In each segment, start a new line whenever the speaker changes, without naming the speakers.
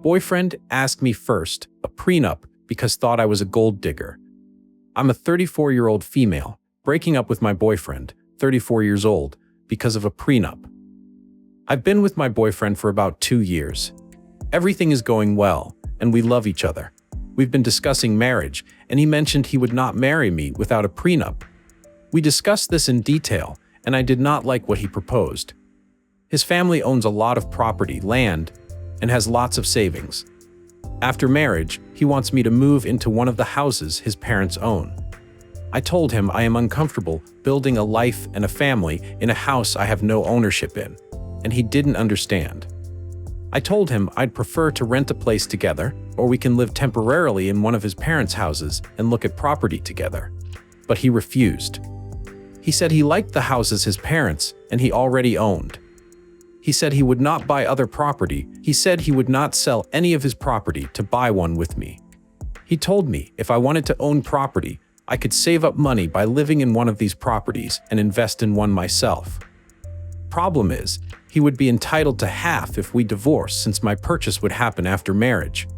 boyfriend asked me first, a prenup, because thought I was a gold digger. I'm a 34-year-old female, breaking up with my boyfriend, 34 years old, because of a prenup. I've been with my boyfriend for about 2 years. Everything is going well, and we love each other. We've been discussing marriage, and he mentioned he would not marry me without a prenup. We discussed this in detail, and I did not like what he proposed. His family owns a lot of property, land, and has lots of savings. After marriage, he wants me to move into one of the houses his parents own. I told him I am uncomfortable building a life and a family in a house I have no ownership in, and he didn't understand. I told him I'd prefer to rent a place together, or we can live temporarily in one of his parents' houses and look at property together. But he refused. He said he liked the houses his parents and he already owned. He said he would not buy other property. He said he would not sell any of his property to buy one with me. He told me if I wanted to own property, I could save up money by living in one of these properties and invest in one myself. Problem is, he would be entitled to half if we divorced since my purchase would happen after marriage.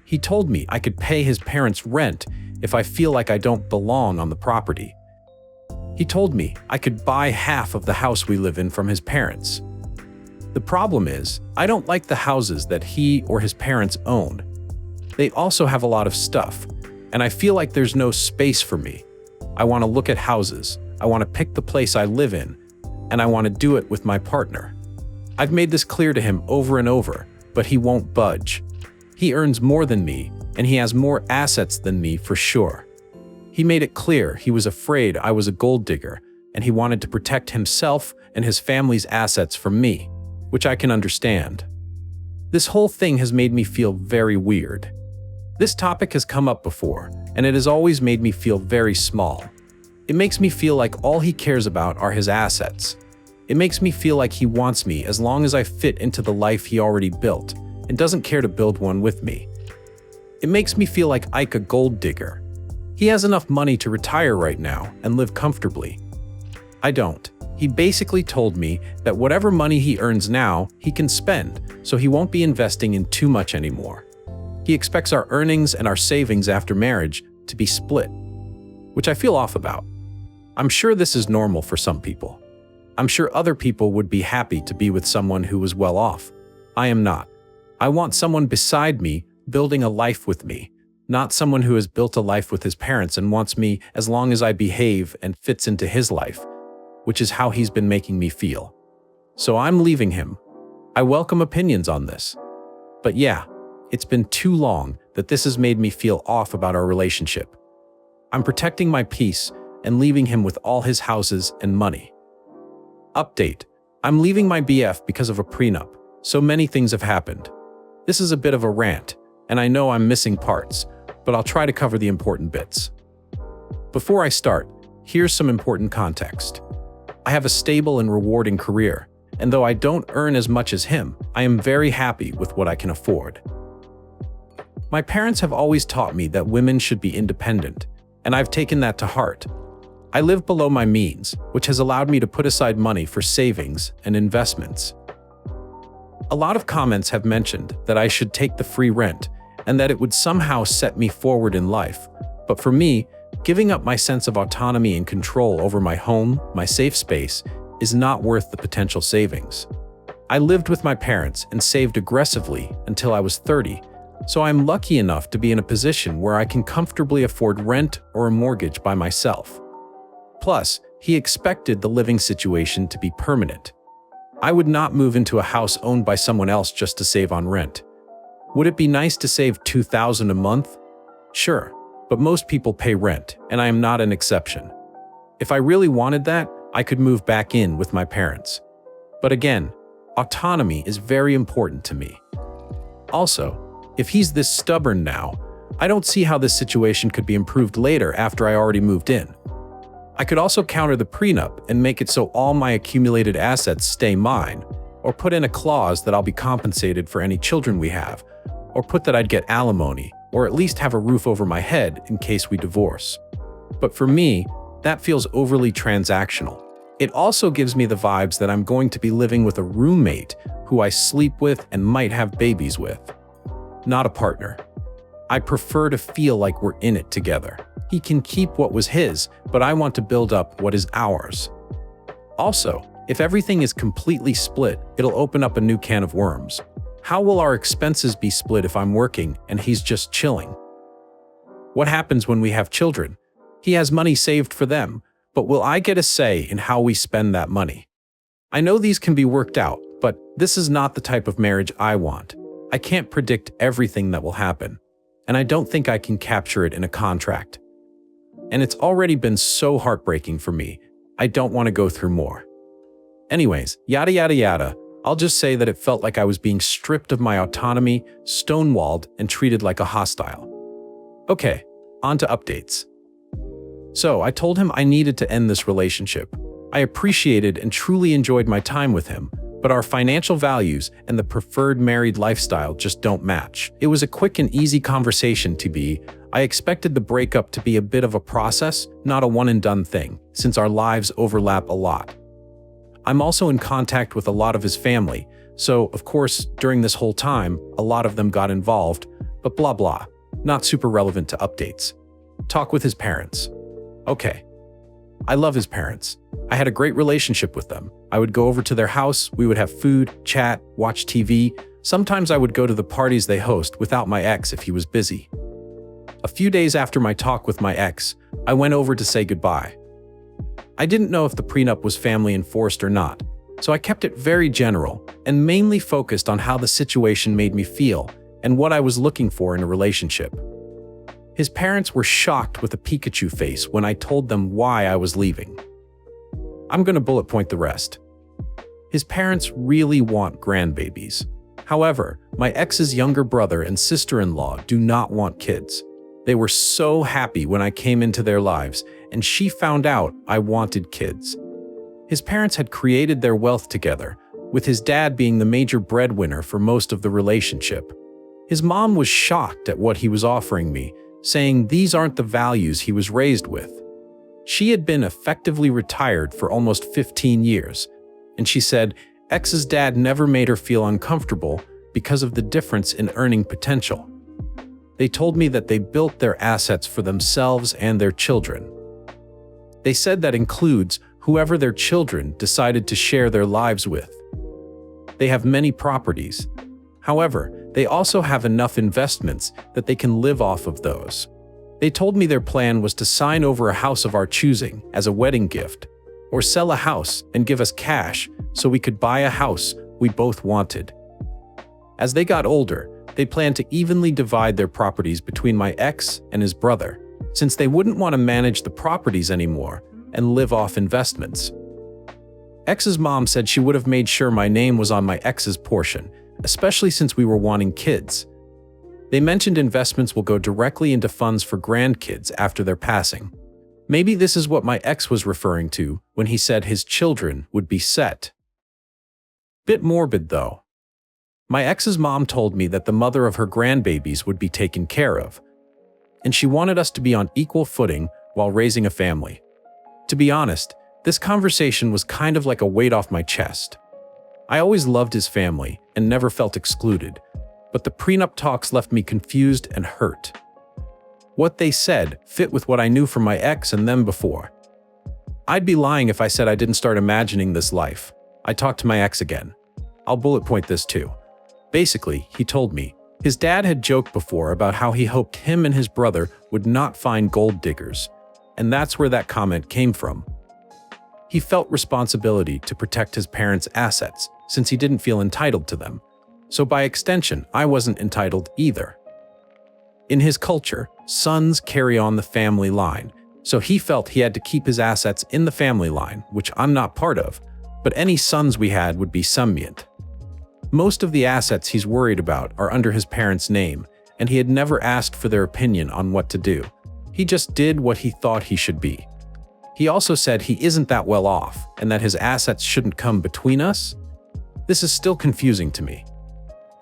He told me I could pay his parents' rent if I feel like I don't belong on the property. He told me I could buy half of the house we live in from his parents. The problem is, I don't like the houses that he or his parents own. They also have a lot of stuff, and I feel like there's no space for me. I want to look at houses, I want to pick the place I live in, and I want to do it with my partner. I've made this clear to him over and over, but he won't budge. He earns more than me, and he has more assets than me for sure. He made it clear he was afraid I was a gold digger, and he wanted to protect himself and his family's assets from me, which I can understand. This whole thing has made me feel very weird. This topic has come up before, and it has always made me feel very small. It makes me feel like all he cares about are his assets. It makes me feel like he wants me as long as I fit into the life he already built, and doesn't care to build one with me. It makes me feel like Ike a gold digger. He has enough money to retire right now and live comfortably. I don't. He basically told me that whatever money he earns now, he can spend, so he won't be investing in too much anymore. He expects our earnings and our savings after marriage to be split, which I feel off about. I'm sure this is normal for some people. I'm sure other people would be happy to be with someone who was well off. I am not. I want someone beside me building a life with me, not someone who has built a life with his parents and wants me as long as I behave and fits into his life, which is how he's been making me feel. So I'm leaving him. I welcome opinions on this. But yeah, it's been too long that this has made me feel off about our relationship. I'm protecting my peace and leaving him with all his houses and money. Update. I'm leaving my BF because of a prenup. So many things have happened. This is a bit of a rant, and I know I'm missing parts, but I'll try to cover the important bits. Before I start, here's some important context. I have a stable and rewarding career, and though I don't earn as much as him, I am very happy with what I can afford. My parents have always taught me that women should be independent, and I've taken that to heart. I live below my means, which has allowed me to put aside money for savings and investments. A lot of comments have mentioned that I should take the free rent and that it would somehow set me forward in life, but for me, giving up my sense of autonomy and control over my home, my safe space, is not worth the potential savings. I lived with my parents and saved aggressively until I was 30, so I'm lucky enough to be in a position where I can comfortably afford rent or a mortgage by myself. Plus, he expected the living situation to be permanent. I would not move into a house owned by someone else just to save on rent. Would it be nice to save $2,000 a month? Sure, but most people pay rent, and I am not an exception. If I really wanted that, I could move back in with my parents. But again, autonomy is very important to me. Also, if he's this stubborn now, I don't see how this situation could be improved later after I already moved in. I could also counter the prenup and make it so all my accumulated assets stay mine, or put in a clause that I'll be compensated for any children we have, or put that I'd get alimony, or at least have a roof over my head in case we divorce. But for me, that feels overly transactional. It also gives me the vibes that I'm going to be living with a roommate who I sleep with and might have babies with. not a partner. I prefer to feel like we're in it together. He can keep what was his, but I want to build up what is ours. Also, if everything is completely split, it'll open up a new can of worms. How will our expenses be split if I'm working and he's just chilling? What happens when we have children? He has money saved for them, but will I get a say in how we spend that money? I know these can be worked out, but this is not the type of marriage I want. I can't predict everything that will happen, and I don't think I can capture it in a contract. And it's already been so heartbreaking for me. I don't want to go through more. Anyways, yada yada yada. I'll just say that it felt like I was being stripped of my autonomy, stonewalled, and treated like a hostile. Okay, on to updates. So I told him I needed to end this relationship. I appreciated and truly enjoyed my time with him, but our financial values and the preferred married lifestyle just don't match. It was a quick and easy conversation to be. I expected the breakup to be a bit of a process, not a one-and-done thing, since our lives overlap a lot. I'm also in contact with a lot of his family, so, of course, during this whole time, a lot of them got involved, but blah blah, not super relevant to updates. Talk with his parents. Okay. I love his parents. I had a great relationship with them. I would go over to their house, we would have food, chat, watch TV. Sometimes I would go to the parties they host without my ex if he was busy. A few days after my talk with my ex, I went over to say goodbye. I didn't know if the prenup was family enforced or not, so I kept it very general and mainly focused on how the situation made me feel and what I was looking for in a relationship. His parents were shocked with a Pikachu face when I told them why I was leaving. I'm gonna bullet point the rest. His parents really want grandbabies. However, my ex's younger brother and sister-in-law do not want kids. They were so happy when I came into their lives, and she found out I wanted kids. His parents had created their wealth together, with his dad being the major breadwinner for most of the relationship. His mom was shocked at what he was offering me, saying these aren't the values he was raised with. She had been effectively retired for almost 15 years, and she said ex's dad never made her feel uncomfortable because of the difference in earning potential. They told me that they built their assets for themselves and their children. They said that includes whoever their children decided to share their lives with. They have many properties. However, they also have enough investments that they can live off of those. They told me their plan was to sign over a house of our choosing as a wedding gift, or sell a house and give us cash so we could buy a house we both wanted. As they got older, they planned to evenly divide their properties between my ex and his brother, since they wouldn't want to manage the properties anymore and live off investments. Ex's mom said she would have made sure my name was on my ex's portion, especially since we were wanting kids. They mentioned investments will go directly into funds for grandkids after their passing. Maybe this is what my ex was referring to when he said his children would be set. Bit morbid though. My ex's mom told me that the mother of her grandbabies would be taken care of, and she wanted us to be on equal footing while raising a family. To be honest, this conversation was kind of like a weight off my chest. I always loved his family and never felt excluded, but the prenup talks left me confused and hurt. What they said fit with what I knew from my ex and them before. I'd be lying if I said I didn't start imagining this life. I talked to my ex again. I'll bullet point this too. Basically, he told me his dad had joked before about how he hoped him and his brother would not find gold diggers, and that's where that comment came from. He felt responsibility to protect his parents' assets since he didn't feel entitled to them. So by extension, I wasn't entitled either. In his culture, sons carry on the family line, so he felt he had to keep his assets in the family line, which I'm not part of, but any sons we had would be sumient. Most of the assets he's worried about are under his parents' name, and he had never asked for their opinion on what to do. He just did what he thought he should be. He also said he isn't that well off, and that his assets shouldn't come between us. This is still confusing to me.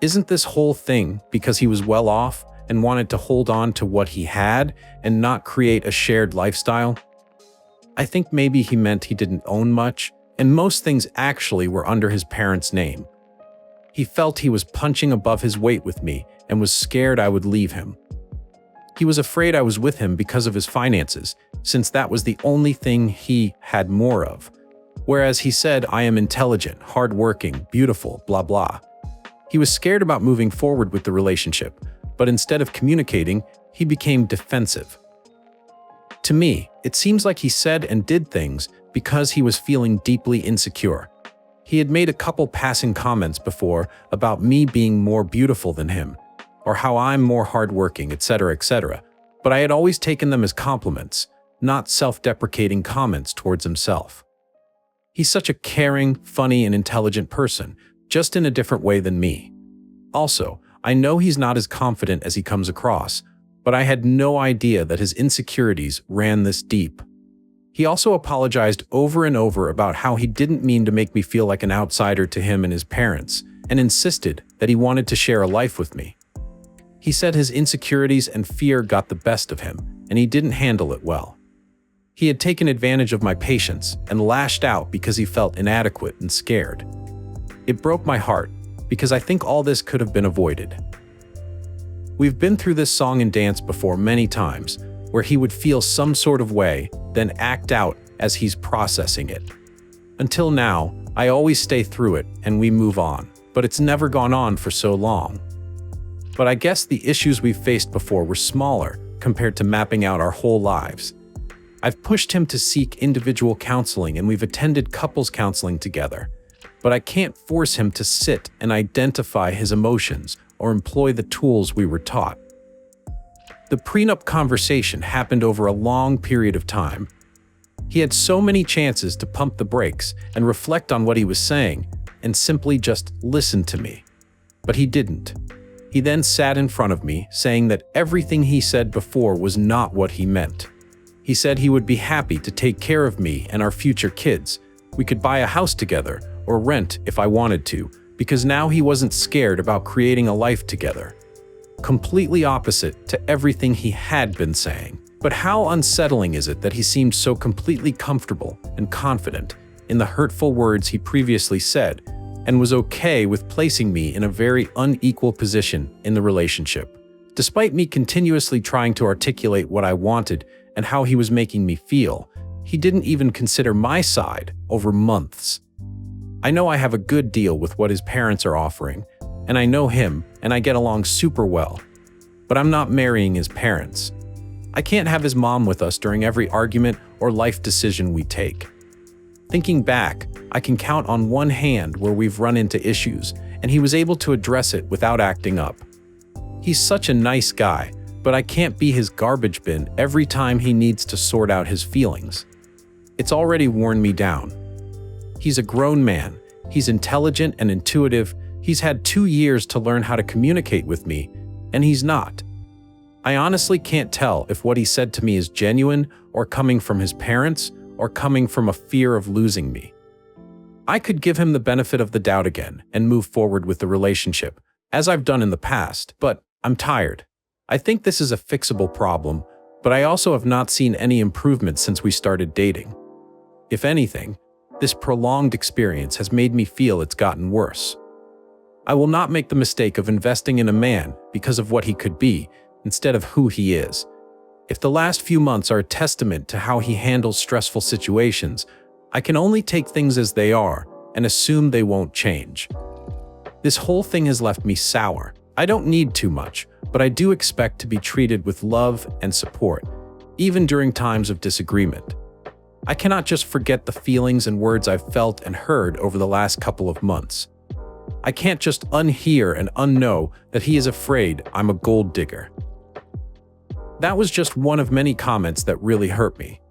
Isn't this whole thing because he was well off and wanted to hold on to what he had and not create a shared lifestyle? I think maybe he meant he didn't own much, and most things actually were under his parents' name. He felt he was punching above his weight with me and was scared I would leave him. He was afraid I was with him because of his finances, since that was the only thing he had more of. Whereas he said I am intelligent, hardworking, beautiful, blah blah. He was scared about moving forward with the relationship, but instead of communicating, he became defensive. To me, it seems like he said and did things because he was feeling deeply insecure. He had made a couple passing comments before about me being more beautiful than him, or how I'm more hardworking, etc., etc., but I had always taken them as compliments, not self-deprecating comments towards himself. He's such a caring, funny, and intelligent person, just in a different way than me. Also, I know he's not as confident as he comes across, but I had no idea that his insecurities ran this deep. He also apologized over and over about how he didn't mean to make me feel like an outsider to him and his parents, and insisted that he wanted to share a life with me. He said his insecurities and fear got the best of him, and he didn't handle it well. He had taken advantage of my patience and lashed out because he felt inadequate and scared. It broke my heart, because I think all this could have been avoided. We've been through this song and dance before many times, where he would feel some sort of way, then act out as he's processing it. Until now, I always stay through it and we move on, but it's never gone on for so long. But I guess the issues we've faced before were smaller compared to mapping out our whole lives. I've pushed him to seek individual counseling and we've attended couples counseling together, but I can't force him to sit and identify his emotions or employ the tools we were taught. The prenup conversation happened over a long period of time. He had so many chances to pump the brakes and reflect on what he was saying and simply just listen to me. But he didn't. He then sat in front of me saying that everything he said before was not what he meant. He said he would be happy to take care of me and our future kids. We could buy a house together or rent if I wanted to, because now he wasn't scared about creating a life together. Completely opposite to everything he had been saying. But how unsettling is it that he seemed so completely comfortable and confident in the hurtful words he previously said, and was okay with placing me in a very unequal position in the relationship. Despite me continuously trying to articulate what I wanted and how he was making me feel, he didn't even consider my side over months. I know I have a good deal with what his parents are offering, and I know him, and I get along super well. But I'm not marrying his parents. I can't have his mom with us during every argument or life decision we take. Thinking back, I can count on one hand where we've run into issues, and he was able to address it without acting up. He's such a nice guy, but I can't be his garbage bin every time he needs to sort out his feelings. It's already worn me down. He's a grown man, he's intelligent and intuitive, he's had 2 years to learn how to communicate with me, and he's not. I honestly can't tell if what he said to me is genuine or coming from his parents or coming from a fear of losing me. I could give him the benefit of the doubt again and move forward with the relationship, as I've done in the past, but I'm tired. I think this is a fixable problem, but I also have not seen any improvement since we started dating. If anything, this prolonged experience has made me feel it's gotten worse. I will not make the mistake of investing in a man because of what he could be, instead of who he is. If the last few months are a testament to how he handles stressful situations, I can only take things as they are and assume they won't change. This whole thing has left me sour. I don't need too much, but I do expect to be treated with love and support, even during times of disagreement. I cannot just forget the feelings and words I've felt and heard over the last couple of months. I can't just unhear and unknow that he is afraid I'm a gold digger. That was just one of many comments that really hurt me.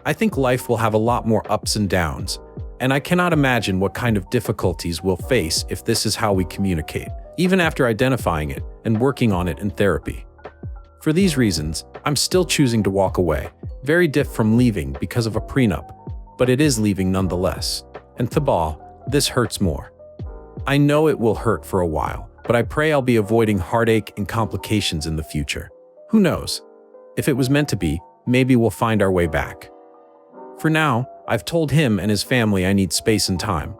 I think life will have a lot more ups and downs, and I cannot imagine what kind of difficulties we'll face if this is how we communicate, even after identifying it and working on it in therapy. For these reasons, I'm still choosing to walk away, very different from leaving because of a prenup, but it is leaving nonetheless. And Highball, this hurts more. I know it will hurt for a while, but I pray I'll be avoiding heartache and complications in the future. Who knows? If it was meant to be, maybe we'll find our way back. For now, I've told him and his family I need space and time.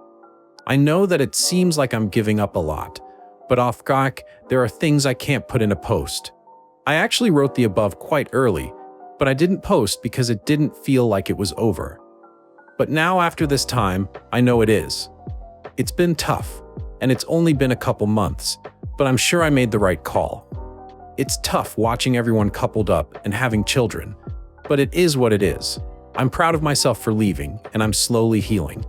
I know that it seems like I'm giving up a lot, But off track, there are things I can't put in a post. I actually wrote the above quite early, but I didn't post because it didn't feel like it was over. But now after this time, I know it is. It's been tough, and it's only been a couple months, but I'm sure I made the right call. It's tough watching everyone coupled up and having children, but it is what it is. I'm proud of myself for leaving, and I'm slowly healing.